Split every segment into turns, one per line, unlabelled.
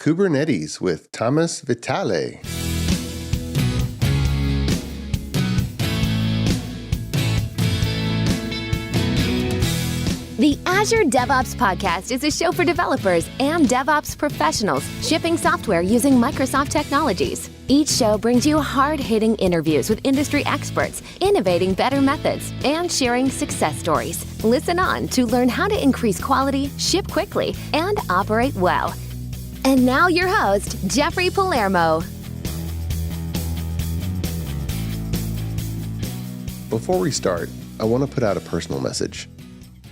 Kubernetes with Thomas Vitale.
The Azure DevOps Podcast is a show for developers and DevOps professionals shipping software using Microsoft technologies. Each show brings you hard-hitting interviews with industry experts, innovating better methods, and sharing success stories. Listen on to learn how to increase quality, ship quickly, and operate well. And now your host, Jeffrey Palermo.
Before we start, I want to put out a personal message.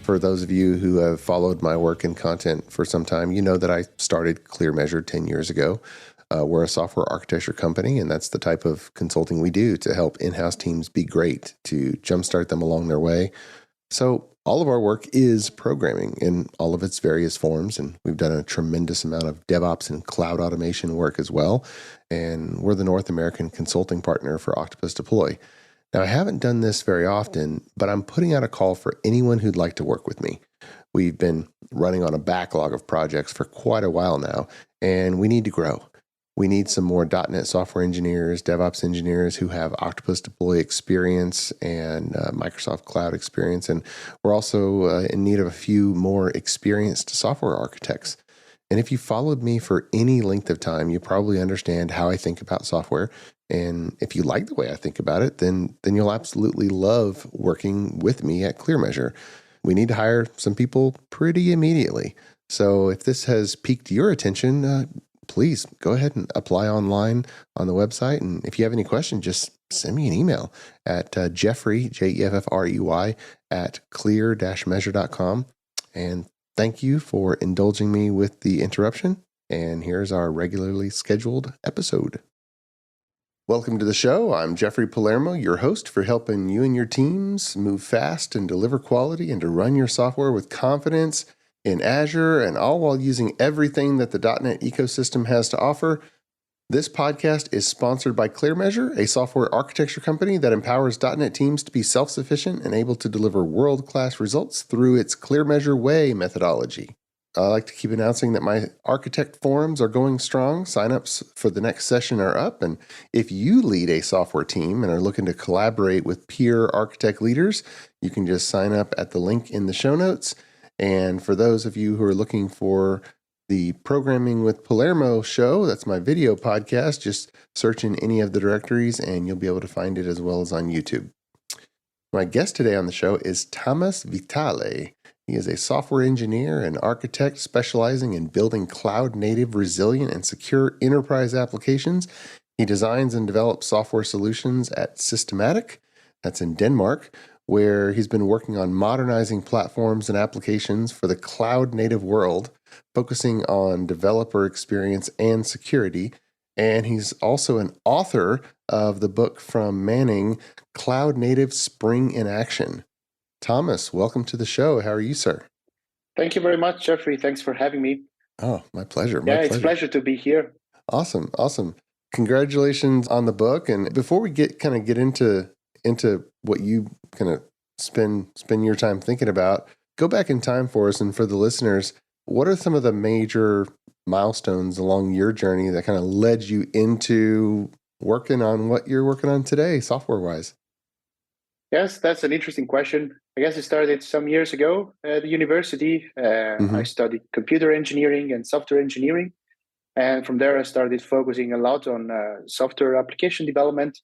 For those of you who have followed my work and content for some time, you know that I started ClearMeasure 10 years ago. We're a software architecture company, and that's the type of consulting we do to help in-house teams be great, to jumpstart them along their way. So all of our work is programming in all of its various forms, and we've done a tremendous amount of DevOps and cloud automation work as well. And we're the North American consulting partner for Octopus Deploy. Now, I haven't done this very often, but I'm putting out a call for anyone who'd like to work with me. We've been running on a backlog of projects for quite a while now, and we need to grow. We need some more .NET software engineers, DevOps engineers who have Octopus Deploy experience and Microsoft Cloud experience, and we're also in need of a few more experienced software architects. And if you followed me for any length of time, you probably understand how I think about software. And if you like the way I think about it, then you'll absolutely love working with me at ClearMeasure. We need to hire some people pretty immediately. So if this has piqued your attention, please go ahead and apply online on the website. And if you have any questions, just send me an email at Jeffrey, Jeffrey, at clear-measure.com. And thank you for indulging me with the interruption. And here's our regularly scheduled episode. Welcome to the show. I'm Jeffrey Palermo, your host for helping you and your teams move fast and deliver quality and to run your software with confidence in Azure, and all while using everything that the .NET ecosystem has to offer. This podcast is sponsored by ClearMeasure, a software architecture company that empowers .NET teams to be self-sufficient and able to deliver world-class results through its ClearMeasure Way methodology. I like to keep announcing that my architect forums are going strong. Signups for the next session are up. And if you lead a software team and are looking to collaborate with peer architect leaders, you can just sign up at the link in the show notes. And for those of you who are looking for the Programming with Palermo show, that's my video podcast, just search in any of the directories and you'll be able to find it as well as on YouTube. My guest today on the show is Thomas Vitale. He is a software engineer and architect specializing in building cloud-native, resilient, and secure enterprise applications. He designs and develops software solutions at Systematic, that's in Denmark, where he's been working on modernizing platforms and applications for the cloud-native world, focusing on developer experience and security. And he's also an author of the book from Manning, Cloud Native Spring in Action. Thomas, welcome to the show. How are you, sir?
Thank you very much, Jeffrey. Thanks for having me.
Oh, my pleasure.
It's a pleasure to be here.
Awesome. Congratulations on the book. And before we get into what you kind of spend your time thinking about, go back in time for us and for the listeners. What are some of the major milestones along your journey that kind of led you into working on what you're working on today, software-wise?
Yes, that's an interesting question. I guess it started some years ago at the university. I studied computer engineering and software engineering. And from there, I started focusing a lot on software application development,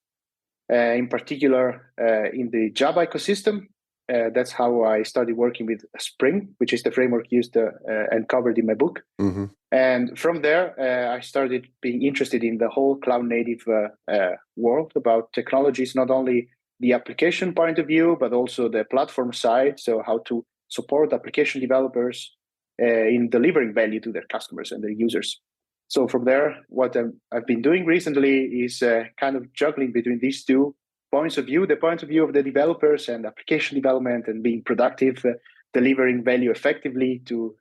in particular in the Java ecosystem. That's how I started working with Spring, which is the framework used and covered in my book. Mm-hmm. And from there, I started being interested in the whole cloud-native world, about technologies, not only the application point of view, but also the platform side. So how to support application developers in delivering value to their customers and their users. So from there, what I've been doing recently is kind of juggling between these two points of view, the point of view of the developers and application development and being productive, delivering value effectively to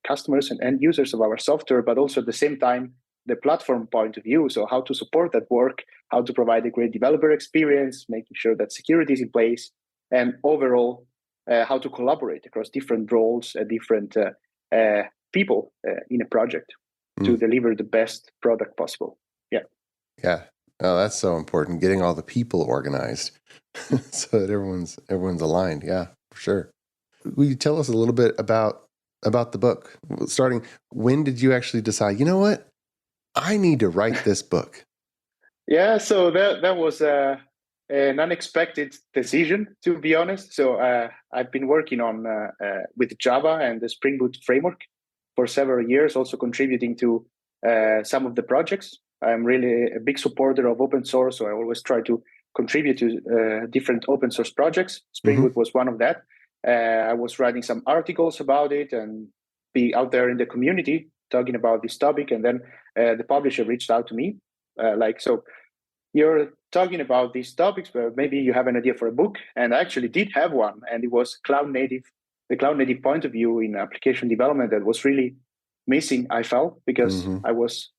customers and end users of our software, but also at the same time, the platform point of view. So how to support that work, how to provide a great developer experience, making sure that security is in place, and overall, how to collaborate across different roles, different people in a project. to deliver the best product possible. Yeah.
Yeah. Oh, that's so important. Getting all the people organized so that everyone's aligned. Yeah, for sure. Will you tell us a little bit about the book? Starting, when did you actually decide, you know what? I need to write this book.
Yeah, so that was an unexpected decision, to be honest. So I've been working on with Java and the Spring Boot framework for several years, also contributing to some of the projects. I'm really a big supporter of open source, so I always try to contribute to different open source projects. Spring Boot was one of that. I was writing some articles about it and be out there in the community talking about this topic. And then the publisher reached out to me, so you're talking about these topics, but maybe you have an idea for a book. And I actually did have one, and it was the cloud native point of view in application development that was really missing, I felt, because I was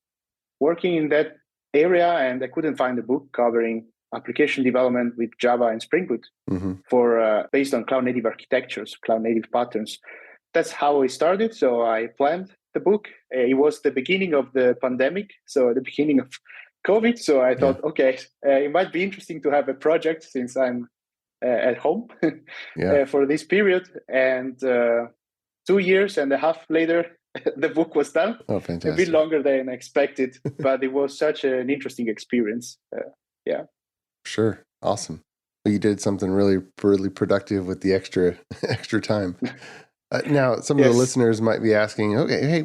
working in that area and I couldn't find a book covering application development with Java and Spring Boot for based on cloud native architectures, cloud native patterns. That's how I started. So I planned the book. It was the beginning of the pandemic, so the beginning of COVID. So I thought, okay, it might be interesting to have a project since I'm at home for this period. And 2.5 years later, the book was done.
Oh, fantastic.
A bit longer than expected, but it was such an interesting experience. Yeah.
Sure. Awesome. Well, you did something really, really productive with the extra time. Now, some of the listeners might be asking, okay, hey,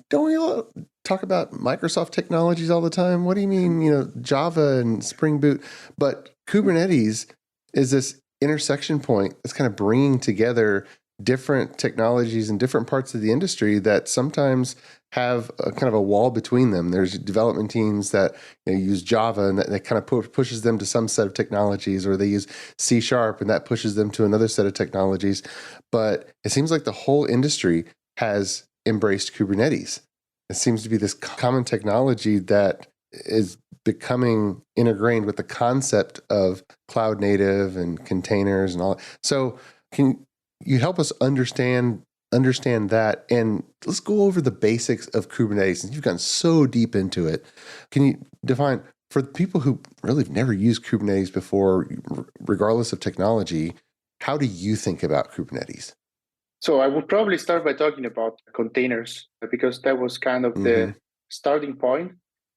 don't we talk about Microsoft technologies all the time? What do you mean, Java and Spring Boot? But Kubernetes is this intersection point that's kind of bringing together different technologies in different parts of the industry that sometimes have a kind of a wall between them. There's development teams that use Java and that kind of pushes them to some set of technologies, or they use C# and that pushes them to another set of technologies. But it seems like the whole industry has embraced Kubernetes. It seems to be this common technology that is becoming ingrained with the concept of cloud native and containers and all. So can you help us understand that, and let's go over the basics of Kubernetes. Since you've gotten so deep into it, can you define for the people who really have never used Kubernetes before, regardless of technology, how do you think about Kubernetes?
So I would probably start by talking about containers, because that was kind of the starting point.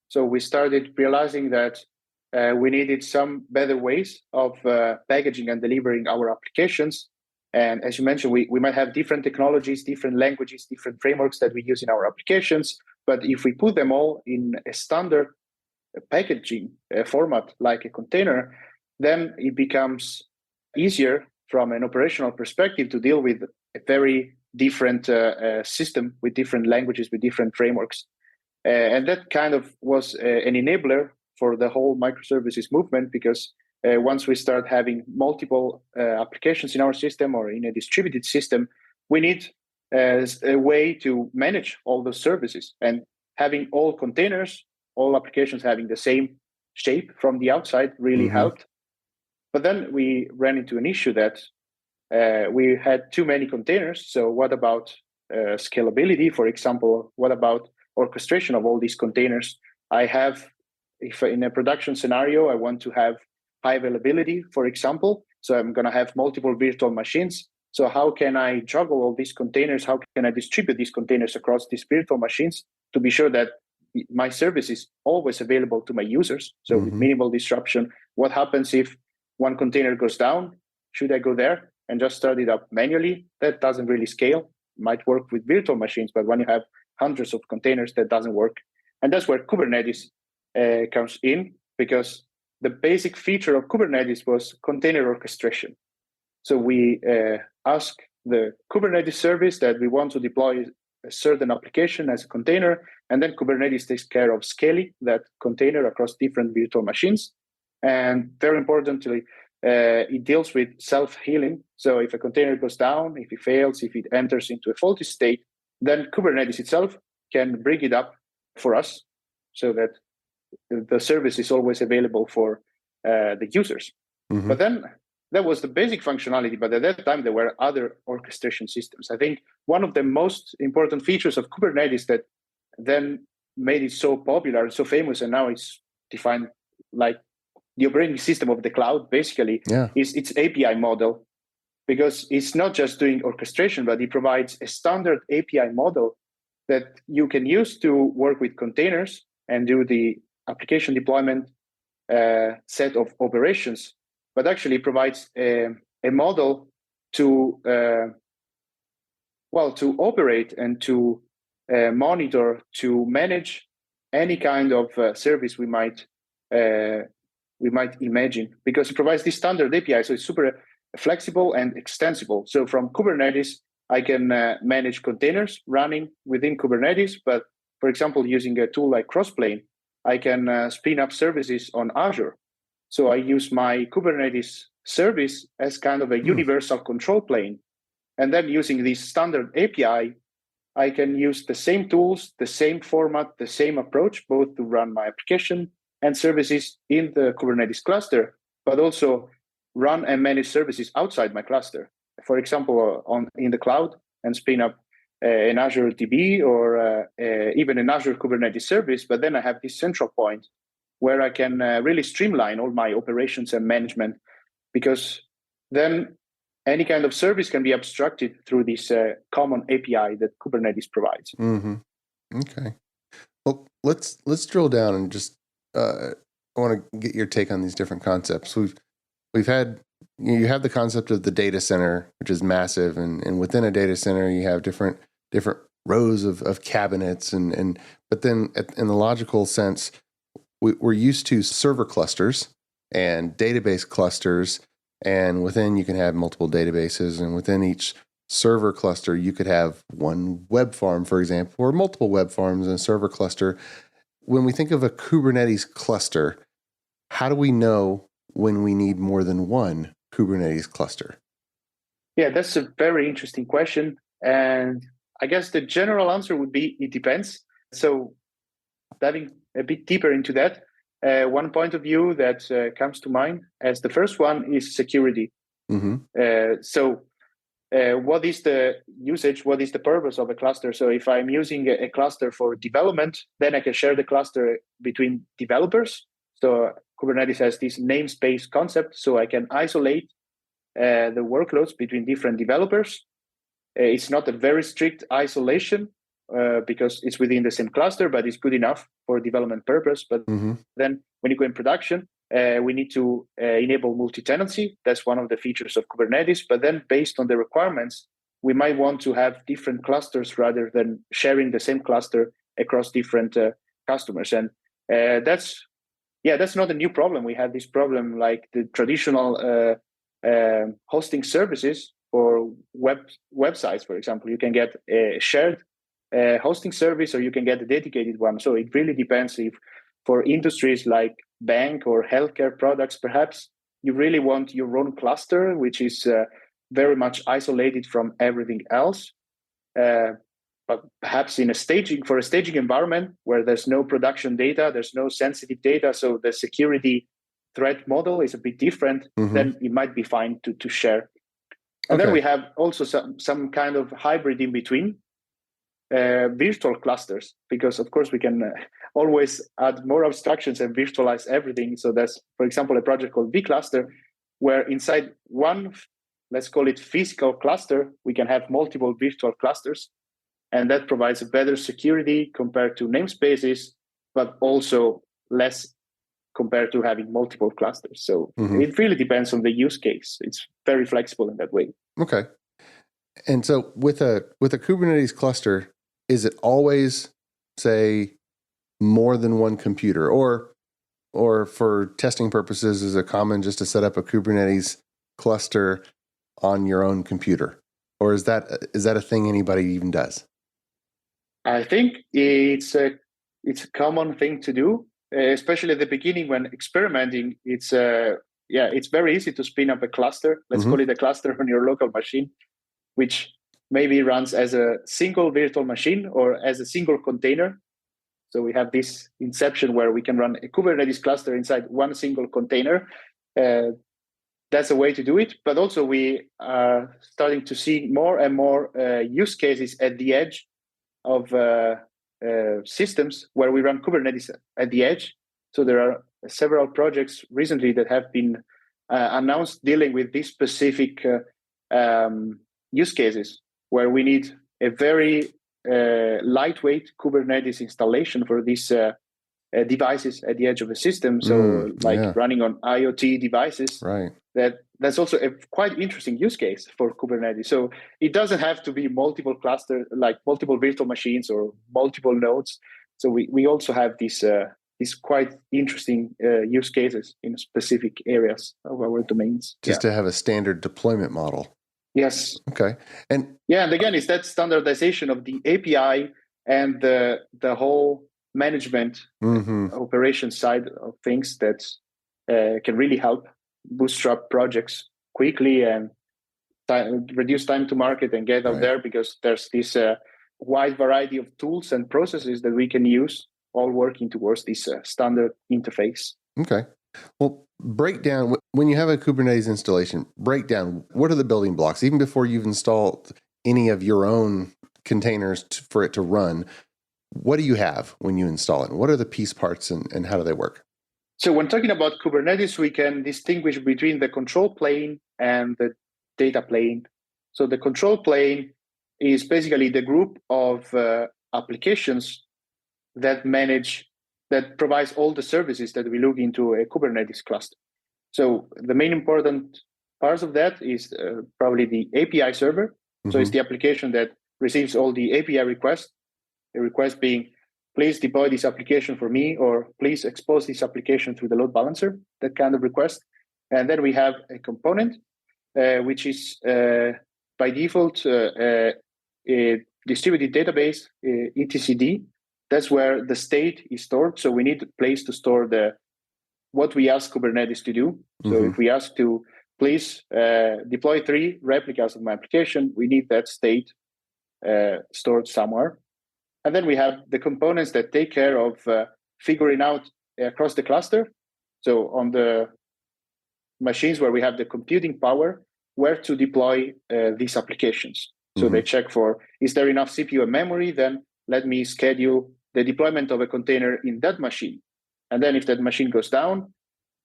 So we started realizing that we needed some better ways of packaging and delivering our applications. And as you mentioned, we might have different technologies, different languages, different frameworks that we use in our applications. But if we put them all in a standard packaging format like a container, then it becomes easier from an operational perspective to deal with a very different system with different languages, with different frameworks. And that kind of was an enabler for the whole microservices movement, because once we start having multiple applications in our system or in a distributed system, we need a way to manage all those services. And having all containers, all applications having the same shape from the outside really helped. But then we ran into an issue that we had too many containers. So what about scalability, for example? What about orchestration of all these containers? If in a production scenario, I want to have high availability, for example, so I'm going to have multiple virtual machines. So how can I juggle all these containers? How can I distribute these containers across these virtual machines to be sure that my service is always available to my users? So with minimal disruption. What happens if one container goes down? Should I go there and just start it up manually? That doesn't really scale. Might work with virtual machines, but when you have hundreds of containers, that doesn't work. And that's where Kubernetes comes in, because the basic feature of Kubernetes was container orchestration. So we ask the Kubernetes service that we want to deploy a certain application as a container, and then Kubernetes takes care of scaling that container across different virtual machines. And very importantly, it deals with self-healing. So if a container goes down, if it fails, if it enters into a faulty state, then Kubernetes itself can bring it up for us so that the service is always available for the users. But then that was the basic functionality. But at that time, there were other orchestration systems. I think one of the most important features of Kubernetes that then made it so popular and so famous, and now it's defined like the operating system of the cloud, basically, is its API model, because it's not just doing orchestration, but it provides a standard API model that you can use to work with containers and do the application deployment set of operations, but actually provides a model to to operate and to monitor, to manage any kind of service we might imagine, because it provides this standard API, so it's super flexible and extensible. So from Kubernetes, I can manage containers running within Kubernetes, but for example, using a tool like Crossplane, I can spin up services on Azure. So I use my Kubernetes service as kind of a universal control plane. And then using this standard API, I can use the same tools, the same format, the same approach, both to run my application and services in the Kubernetes cluster, but also run and manage services outside my cluster. For example, in the cloud, and spin up an Azure DB or even an Azure Kubernetes service. But then I have this central point where I can really streamline all my operations and management, because then any kind of service can be abstracted through this common API that Kubernetes provides.
Mm-hmm. Okay. Well, let's drill down and just I want to get your take on these different concepts. We've had, you have the concept of the data center, which is massive, and within a data center you have different rows of cabinets, and but then in the logical sense, we're used to server clusters and database clusters, and within you can have multiple databases, and within each server cluster you could have one web farm, for example, or multiple web farms in a server cluster. When we think of a Kubernetes cluster, how do we know when we need more than one Kubernetes cluster?
Yeah, that's a very interesting question. And I guess the general answer would be it depends. So diving a bit deeper into that, one point of view that comes to mind as the first one is security.
Mm-hmm.
What is the usage? What is the purpose of a cluster? So if I'm using a cluster for development, then I can share the cluster between developers. So Kubernetes has this namespace concept, so I can isolate the workloads between different developers. It's not a very strict isolation because it's within the same cluster, but it's good enough for development purpose. But then when you go in production, we need to enable multi-tenancy. That's one of the features of Kubernetes. But then based on the requirements, we might want to have different clusters rather than sharing the same cluster across different customers. And that's not a new problem. We had this problem like the traditional hosting services for websites, for example. You can get a shared hosting service, or you can get a dedicated one. So it really depends. If for industries like bank or healthcare products, perhaps you really want your own cluster, which is very much isolated from everything else. But perhaps in a staging environment where there's no production data, there's no sensitive data, so the security threat model is a bit different, then it might be fine to share. And then we have also some kind of hybrid in between, virtual clusters, because of course we can always add more abstractions and virtualize everything. So that's, for example, a project called vCluster, where inside one, let's call it physical cluster, we can have multiple virtual clusters. And that provides a better security compared to namespaces, but also less compared to having multiple clusters. So it really depends on the use case. It's very flexible in that way.
Okay. And so with a Kubernetes cluster, is it always, say, more than one computer, or for testing purposes, is it common just to set up a Kubernetes cluster on your own computer, or is that a thing anybody even does?
I think it's a common thing to do, especially at the beginning when experimenting. It's very easy to spin up a cluster. Let's call it a cluster on your local machine, which maybe runs as a single virtual machine or as a single container. So we have this inception where we can run a Kubernetes cluster inside one single container. That's a way to do it. But also we are starting to see more and more use cases at the edge of systems where we run Kubernetes at the edge. So there are several projects recently that have been announced dealing with these specific use cases where we need a very lightweight Kubernetes installation for these devices at the edge of the system. So running on IoT devices.
Right.
That's also a quite interesting use case for Kubernetes. So it doesn't have to be multiple clusters, like multiple virtual machines or multiple nodes. So we also have these quite interesting use cases in specific areas of our domains.
Just to have a standard deployment model.
Yes.
Okay. And
again, it's that standardization of the API and the whole management operation side of things that can really help bootstrap projects quickly and reduce time to market and get out there, because there's this wide variety of tools and processes that we can use, all working towards this standard interface.
Okay. Well, break down, when you have a Kubernetes installation, break down, what are the building blocks? Even before you've installed any of your own containers for it to run, what do you have when you install it? What are the piece parts and how do they work?
So when talking about Kubernetes, we can distinguish between the control plane and the data plane. So the control plane is basically the group of applications that provides all the services that we look into a Kubernetes cluster. So the main important parts of that is probably the API server. So it's the application that receives all the API requests. The request being, please deploy this application for me, or please expose this application to the load balancer, that kind of request. And then we have a component, which is by default a distributed database, etcd. That's where the state is stored. So we need a place to store what we ask Kubernetes to do. So if we ask to please deploy 3 replicas of my application, we need that state stored somewhere. And then we have the components that take care of figuring out across the cluster. So on the machines where we have the computing power, where to deploy these applications. So they check for, is there enough CPU and memory? Then let me schedule the deployment of a container in that machine. And then if that machine goes down,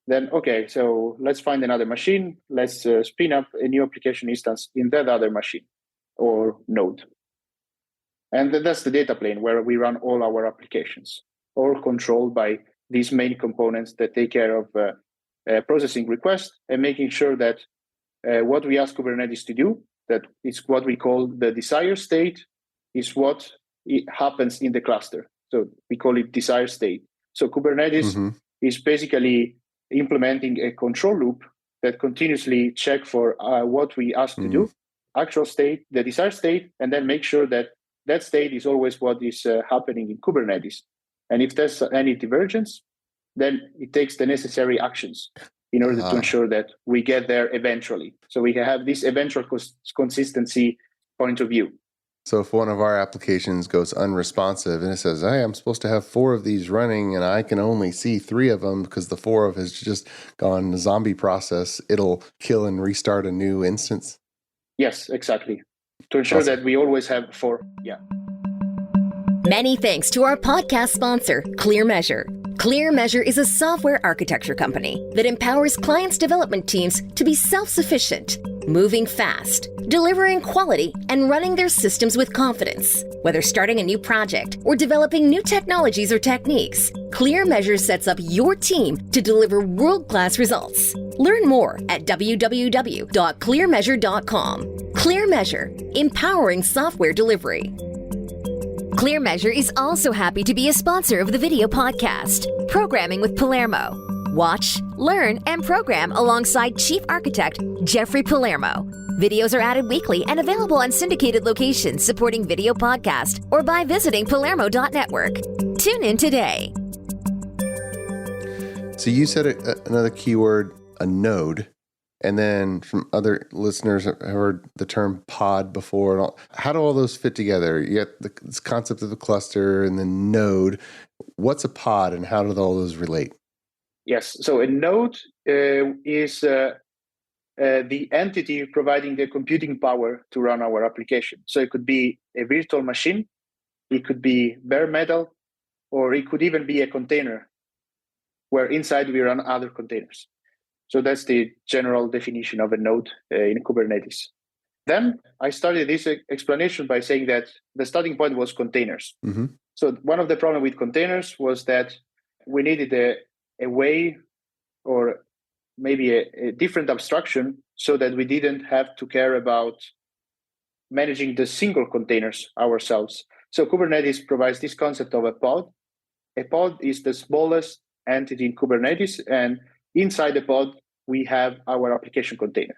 then, okay, so let's find another machine. Let's spin up a new application instance in that other machine or node. And that's the data plane where we run all our applications, all controlled by these main components that take care of processing requests and making sure that what we ask Kubernetes to do, that is what we call the desired state, is what happens in the cluster. So we call it desired state. So Kubernetes is basically implementing a control loop that continuously check for what we ask to do, actual state, the desired state, and then make sure that that state is always what is happening in Kubernetes. And if there's any divergence, then it takes the necessary actions in order to ensure that we get there eventually. So we have this eventual consistency point of view.
So if one of our applications goes unresponsive and it says, hey, I'm supposed to have 4 of these running and I can only see 3 of them because the 4 of has just gone the zombie process, it'll kill and restart a new instance?
Yes, exactly. To ensure that we always have 4. Yeah.
Many thanks to our podcast sponsor, ClearMeasure. ClearMeasure is a software architecture company that empowers clients' development teams to be self-sufficient, moving fast, delivering quality, and running their systems with confidence. Whether starting a new project or developing new technologies or techniques, ClearMeasure sets up your team to deliver world-class results. Learn more at www.clearmeasure.com. ClearMeasure, empowering software delivery. ClearMeasure is also happy to be a sponsor of the video podcast, Programming with Palermo. Watch, learn, and program alongside Chief Architect Jeffrey Palermo. Videos are added weekly and available on syndicated locations supporting video podcast or by visiting palermo.network. Tune in today.
So you said another keyword, a node. And then from other listeners, I've heard the term pod before. How do all those fit together? You got this concept of a cluster and then node. What's a pod and how do all those relate?
Yes. So a node is the entity providing the computing power to run our application. So it could be a virtual machine it could be bare metal, or it could even be a container where inside we run other containers. So that's the general definition of a node in Kubernetes. Then I started this explanation by saying that the starting point was containers.
Mm-hmm.
So one of the problems with containers was that we needed a way, or maybe a different abstraction, so that we didn't have to care about managing the single containers ourselves. So Kubernetes provides this concept of a pod. A pod is the smallest entity in Kubernetes, and inside the pod, we have our application container.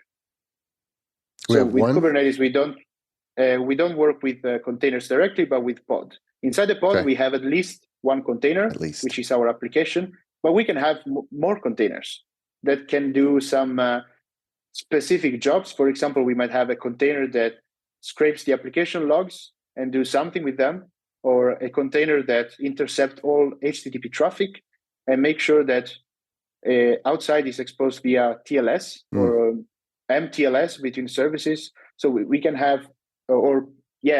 So with Kubernetes, we don't work with containers directly, but with pod. Inside the pod, we have at least one container, which is our application, but we can have more containers that can do some specific jobs. For example, we might have a container that scrapes the application logs and do something with them, or a container that intercepts all HTTP traffic and make sure that outside is exposed via TLS or MTLS between services. So we can have,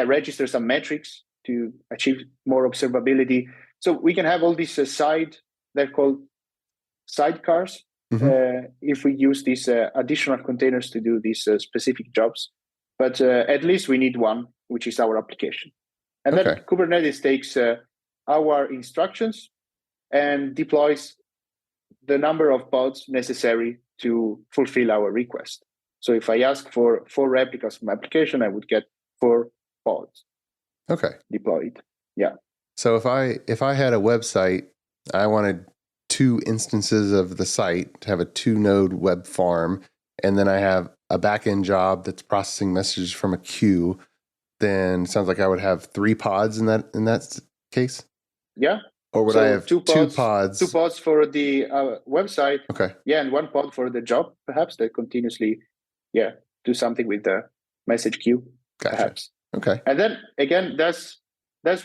register some metrics to achieve more observability. So we can have all these they're called sidecars, if we use these additional containers to do these specific jobs. But at least we need one, which is our application. And then Kubernetes takes our instructions and deploys the number of pods necessary to fulfill our request. So if I ask for 4 replicas of my application, I would get 4 pods deployed. Yeah.
So if I had a website, I wanted 2 instances of the site to have a 2-node web farm, and then I have a backend job that's processing messages from a queue, then it sounds like I would have 3 pods in that case?
Yeah.
Or would I have 2 pods?
2 pods for the website.
Okay.
Yeah, and 1 pod for the job, perhaps, that continuously do something with the message queue.
Gotcha.
Perhaps.
Okay.
And then again, that's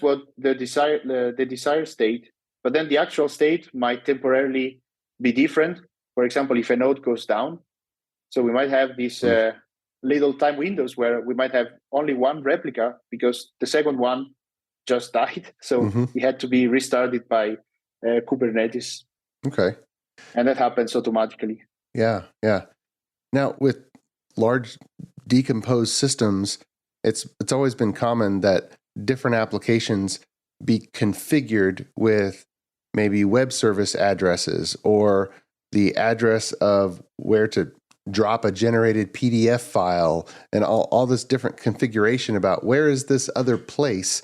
what the desired state. But then the actual state might temporarily be different. For example, if a node goes down, so we might have these little time windows where we might have only 1 replica because the second one just died. So it had to be restarted by Kubernetes.
Okay.
And that happens automatically.
Yeah. Now, with large decomposed systems, it's always been common that different applications be configured with maybe web service addresses or the address of where to drop a generated PDF file and all this different configuration about where is this other place.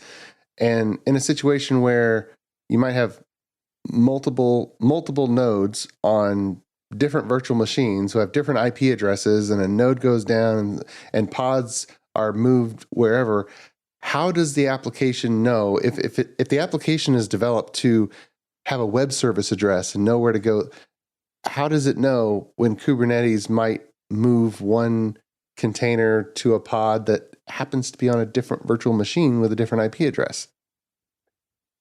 And in a situation where you might have multiple nodes on different virtual machines who have different IP addresses, and a node goes down and pods are moved wherever, how does the application know if the application is developed to have a web service address and know where to go? How does it know when Kubernetes might move one container to a pod that happens to be on a different virtual machine with a different IP address?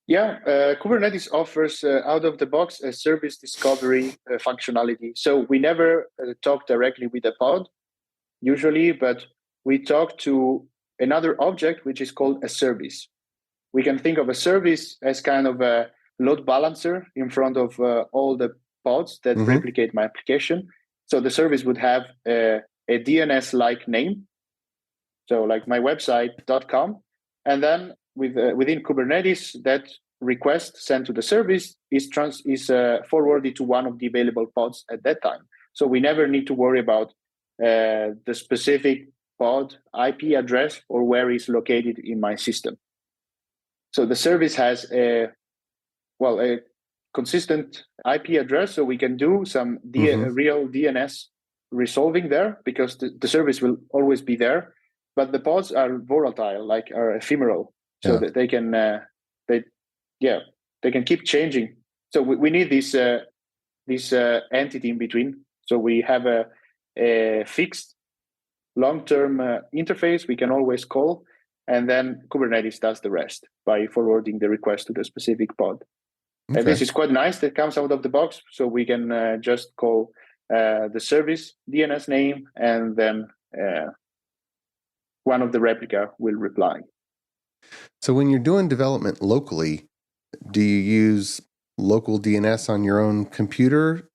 Yeah, Kubernetes offers out of the box a service discovery functionality. So we never talk directly with a pod usually, but we talk to another object, which is called a service. We can think of a service as kind of a load balancer in front of all the pods that replicate my application. So the service would have a DNS-like name, so like my website.com, and then within Kubernetes, that request sent to the service is forwarded to one of the available pods at that time. So we never need to worry about the specific pod IP address or where it's located in my system. So the service has a consistent IP address, so we can do some real DNS resolving there because the service will always be there. But the pods are volatile, are ephemeral, so that they can keep changing. So we need this entity in between. So we have a fixed long-term interface we can always call, and then Kubernetes does the rest by forwarding the request to the specific pod.
Okay.
And this is quite nice that comes out of the box, so we can just call the service DNS name, and then one of the replica will reply.
So when you're doing development locally, do you use local DNS on your own computer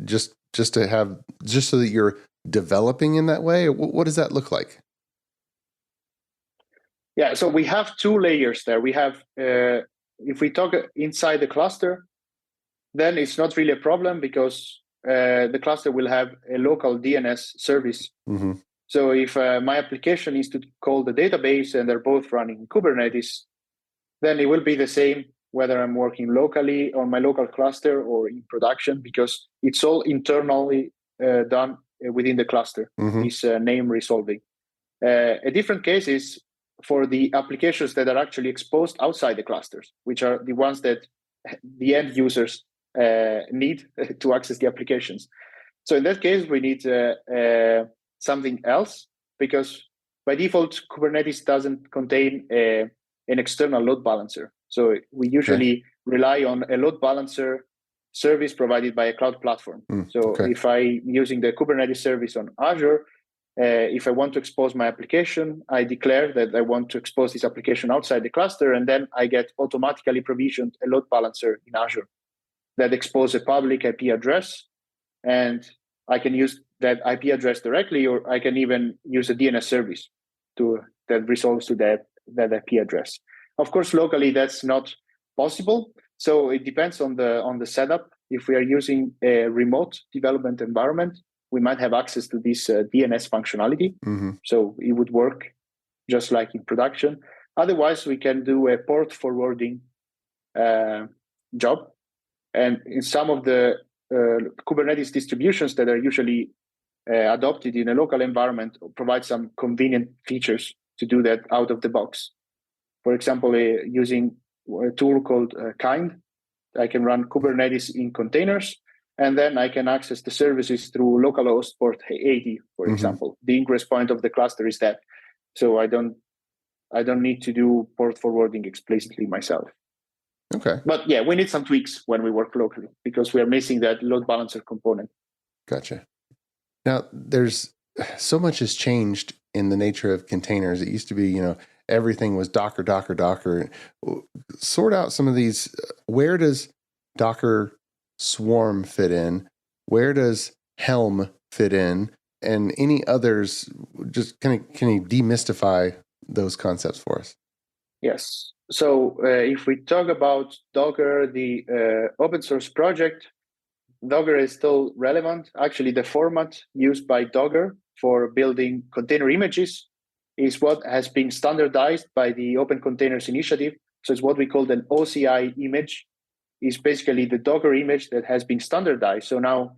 just so that you're developing in that way? Or what does that look like?
Yeah, so we have two layers there. We have, if we talk inside the cluster, then it's not really a problem because the cluster will have a local DNS service.
Mm-hmm.
So if my application is to call the database and they're both running in Kubernetes, then it will be the same whether I'm working locally on my local cluster or in production, because it's all internally done within the cluster, this name resolving. A different case is for the applications that are actually exposed outside the clusters, which are the ones that the end users need to access the applications. So in that case, we need something else, because by default, Kubernetes doesn't contain an external load balancer. So we usually rely on a load balancer service provided by a cloud platform. If I'm using the Kubernetes service on Azure, if I want to expose my application, I declare that I want to expose this application outside the cluster, and then I get automatically provisioned a load balancer in Azure that exposes a public IP address, and I can use that IP address directly, or I can even use a DNS service that resolves to that IP address. Of course, locally that's not possible, so it depends on the setup. If we are using a remote development environment, we might have access to this DNS functionality. So it would work just like in production. Otherwise, we can do a port forwarding job. And in some of the Kubernetes distributions that are usually adopted in a local environment provide some convenient features to do that out of the box. For example, using a tool called Kind, I can run Kubernetes in containers, and then I can access the services through localhost port 80, for example. The ingress point of the cluster is that, so I don't need to do port forwarding explicitly myself.
Okay.
But yeah, we need some tweaks when we work locally because we are missing that load balancer component.
Gotcha. Now, there's so much has changed in the nature of containers. It used to be, everything was Docker, Docker, Docker. Sort out some of these. Where does Docker Swarm fit in? Where does Helm fit in? And any others? Just can you demystify those concepts for us?
Yes. So if we talk about Docker, the open source project, Docker is still relevant. Actually, the format used by Docker for building container images is what has been standardized by the Open Containers Initiative. So it's what we call an OCI image. It's basically the Docker image that has been standardized. So now,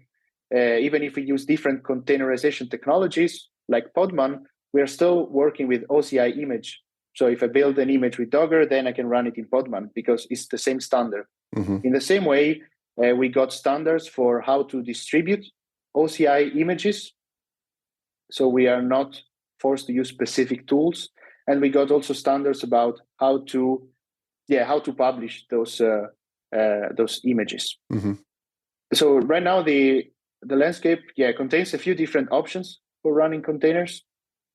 even if we use different containerization technologies like Podman, we are still working with OCI image. So if I build an image with Docker, then I can run it in Podman because it's the same standard. In the same way, we got standards for how to distribute OCI images. So we are not forced to use specific tools. And we got also standards about how to publish those images. So right now the landscape contains a few different options for running containers.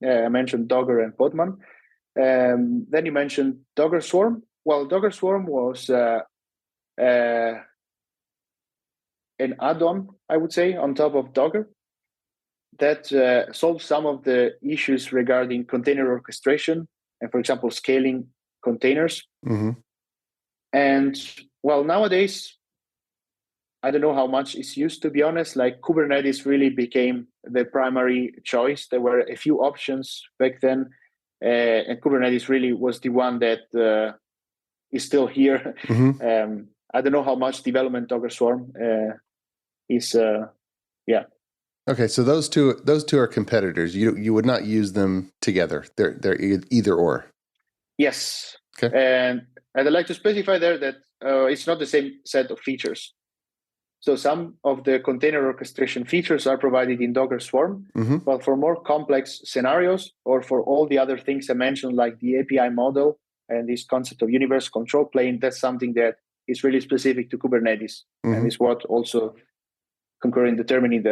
I mentioned Docker and Podman. Then you mentioned Docker Swarm. Well, Docker Swarm was an add-on, I would say, on top of Docker that solves some of the issues regarding container orchestration and, for example, scaling containers. And well, nowadays, I don't know how much it's used, to be honest. Like Kubernetes really became the primary choice. There were a few options back then, and Kubernetes really was the one that is still here. I don't know how much development Docker Swarm is.
Okay, so those two are competitors. You would not use them together. They're either or.
Yes.
Okay.
And I'd like to specify there that it's not the same set of features. So some of the container orchestration features are provided in Docker Swarm, but for more complex scenarios or for all the other things I mentioned, like the API model and this concept of universal control plane, that's something that is really specific to Kubernetes and is what also concur in determining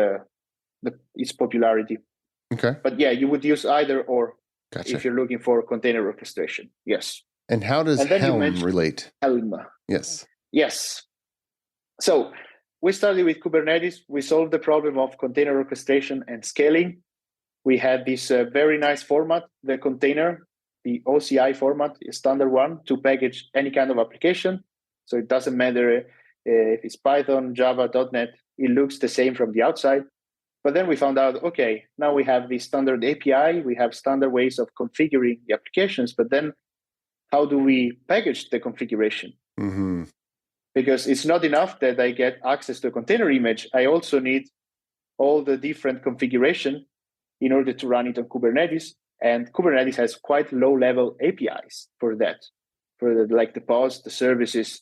its popularity.
Okay.
But yeah, you would use either or.
Gotcha.
If you're looking for container orchestration. Yes.
And how does Helm relate?
Helm.
Yes.
Yes. So we started with Kubernetes. We solved the problem of container orchestration and scaling. We had this very nice format, the container, the OCI format, standard one, to package any kind of application. So it doesn't matter if it's Python, Java, .NET, it looks the same from the outside. But then we found out, okay, now we have the standard API, we have standard ways of configuring the applications, but then how do we package the configuration?
Mm-hmm.
Because it's not enough that I get access to a container image. I also need all the different configuration in order to run it on Kubernetes. And Kubernetes has quite low-level APIs for that, for like the pods, the services.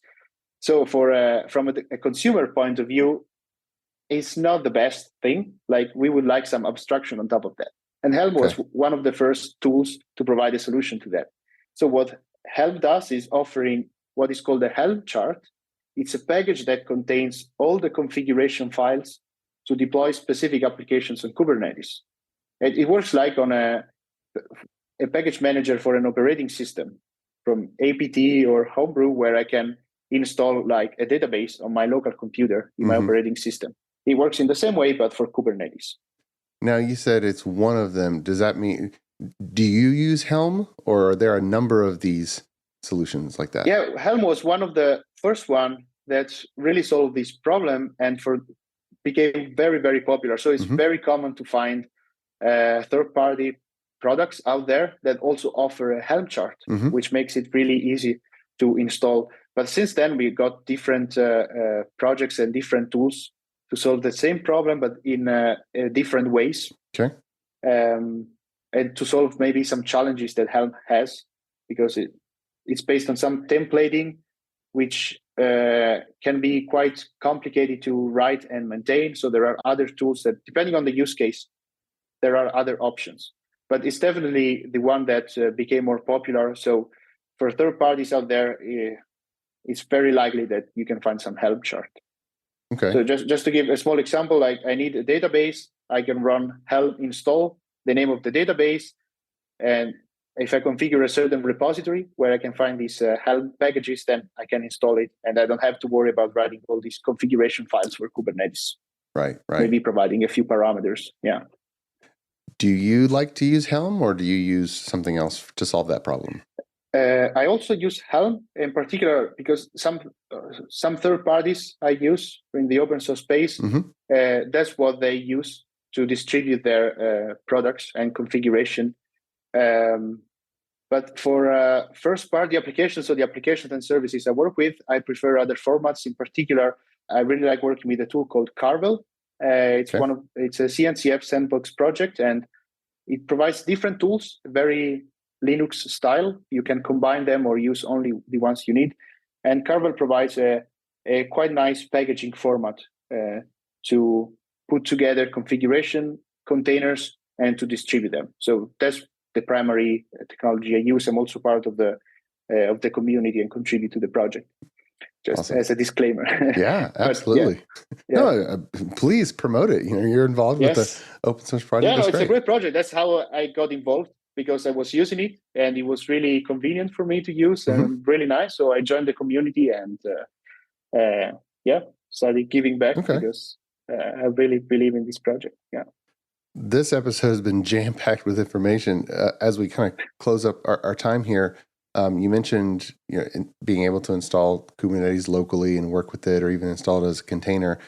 So from a consumer point of view, it's not the best thing. Like we would like some abstraction on top of that. And Helm was one of the first tools to provide a solution to that. So what Helm does is offering what is called a Helm chart. It's a package that contains all the configuration files to deploy specific applications on Kubernetes. And it works like on a package manager for an operating system from APT or Homebrew, where I can install like a database on my local computer in my operating system. It works in the same way, but for Kubernetes.
Now, you said it's one of them. Does that mean, do you use Helm, or are there a number of these solutions like that?
Yeah, Helm was one of the first one that really solved this problem and became very, very popular. So it's very common to find third-party products out there that also offer a Helm chart, which makes it really easy to install. But since then, we got different projects and different tools to solve the same problem, but in different ways.
Okay.
And to solve maybe some challenges that Helm has, because it's based on some templating, which can be quite complicated to write and maintain. So there are other tools that, depending on the use case, there are other options. But it's definitely the one that became more popular. So for third parties out there, it's very likely that you can find some Helm chart.
Okay.
So just to give a small example, like I need a database, I can run Helm install, the name of the database, and if I configure a certain repository where I can find these Helm packages, then I can install it, and I don't have to worry about writing all these configuration files for Kubernetes.
Right.
Maybe providing a few parameters. Yeah.
Do you like to use Helm, or do you use something else to solve that problem?
I also use Helm in particular because some third parties I use in the open source space, that's what they use to distribute their products and configuration. But for first-party applications, so the applications and services I work with, I prefer other formats. In particular, I really like working with a tool called Carvel. It's a CNCF sandbox project, and it provides different tools, very Linux style. You can combine them or use only the ones you need. And Carvel provides a quite nice packaging format to put together configuration containers and to distribute them. So that's the primary technology I use. I'm also part of the community and contribute to the project. Just as a disclaimer.
Yeah, absolutely. No, please promote it. You're involved with the open source project.
Yeah, it's a great project. That's how I got involved, because I was using it and it was really convenient for me to use and really nice. So I joined the community and started giving back because I really believe in this project. Yeah.
This episode has been jam-packed with information. As we kind of close up our time here, you mentioned being able to install Kubernetes locally and work with it, or even install it as a container.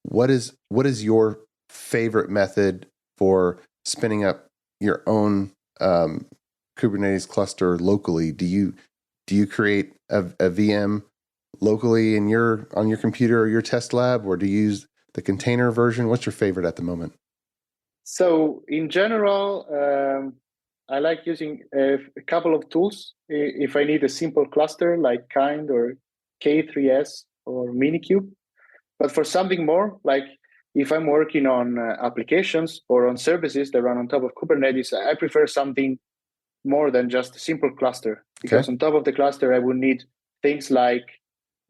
What is your favorite method for spinning up your own Kubernetes cluster locally? Do you create a VM locally on your computer or your test lab, or do you use the container version? What's your favorite at the moment?
So in general, I like using a couple of tools. If I need a simple cluster like Kind or K3S or Minikube, but for something more, like if I'm working on applications or on services that run on top of Kubernetes, I prefer something more than just a simple cluster, because on top of the cluster, I would need things like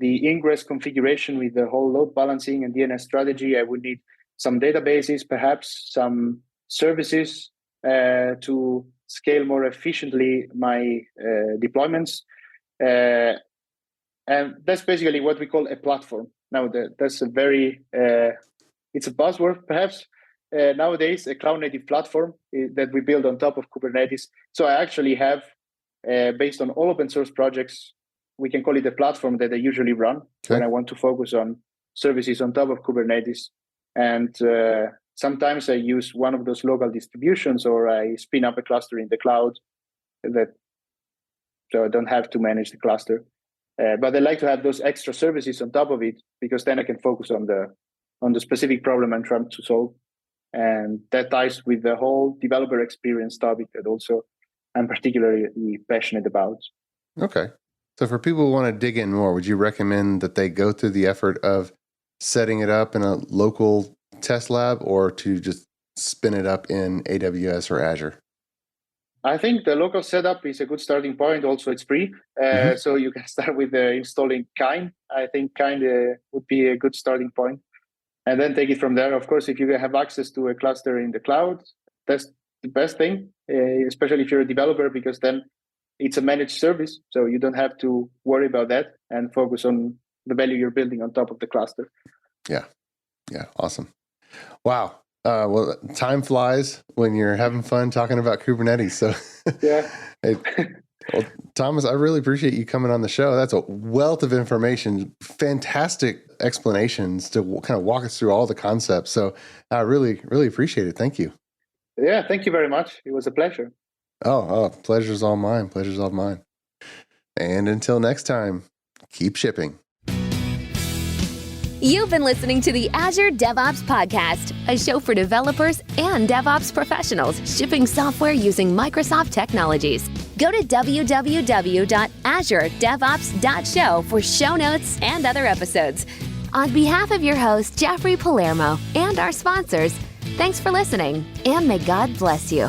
the ingress configuration with the whole load balancing and DNS strategy. I would need some databases, perhaps some services to scale more efficiently my deployments. And that's basically what we call a platform. Now, that's a very, it's a buzzword perhaps. Nowadays, a cloud-native platform that we build on top of Kubernetes. So I actually have, based on all open source projects, we can call it a platform that I usually run when I want to focus on services on top of Kubernetes. And sometimes I use one of those local distributions, or I spin up a cluster in the cloud so I don't have to manage the cluster. But I like to have those extra services on top of it, because then I can focus on the specific problem I'm trying to solve. And that ties with the whole developer experience topic that also I'm particularly passionate about.
Okay. So for people who want to dig in more, would you recommend that they go through the effort of setting it up in a local test lab, or to just spin it up in AWS or Azure?
I think the local setup is a good starting point. Also, it's free. So you can start with installing Kind. I think Kind would be a good starting point. And then take it from there. Of course, if you have access to a cluster in the cloud, that's the best thing, especially if you're a developer, because then it's a managed service. So you don't have to worry about that and focus on the value you're building on top of the cluster. Yeah.
Awesome. Wow. Well, time flies when you're having fun talking about Kubernetes. So,
yeah.
Well, Thomas, I really appreciate you coming on the show. That's a wealth of information, fantastic explanations to kind of walk us through all the concepts. So I really, really appreciate it. Thank you.
Yeah, thank you very much. It was a pleasure.
Oh, pleasure's all mine. Pleasure's all mine. And until next time, keep shipping.
You've been listening to the Azure DevOps Podcast, a show for developers and DevOps professionals shipping software using Microsoft technologies. Go to www.azuredevops.show for show notes and other episodes. On behalf of your host, Jeffrey Palermo, and our sponsors, thanks for listening, and may God bless you.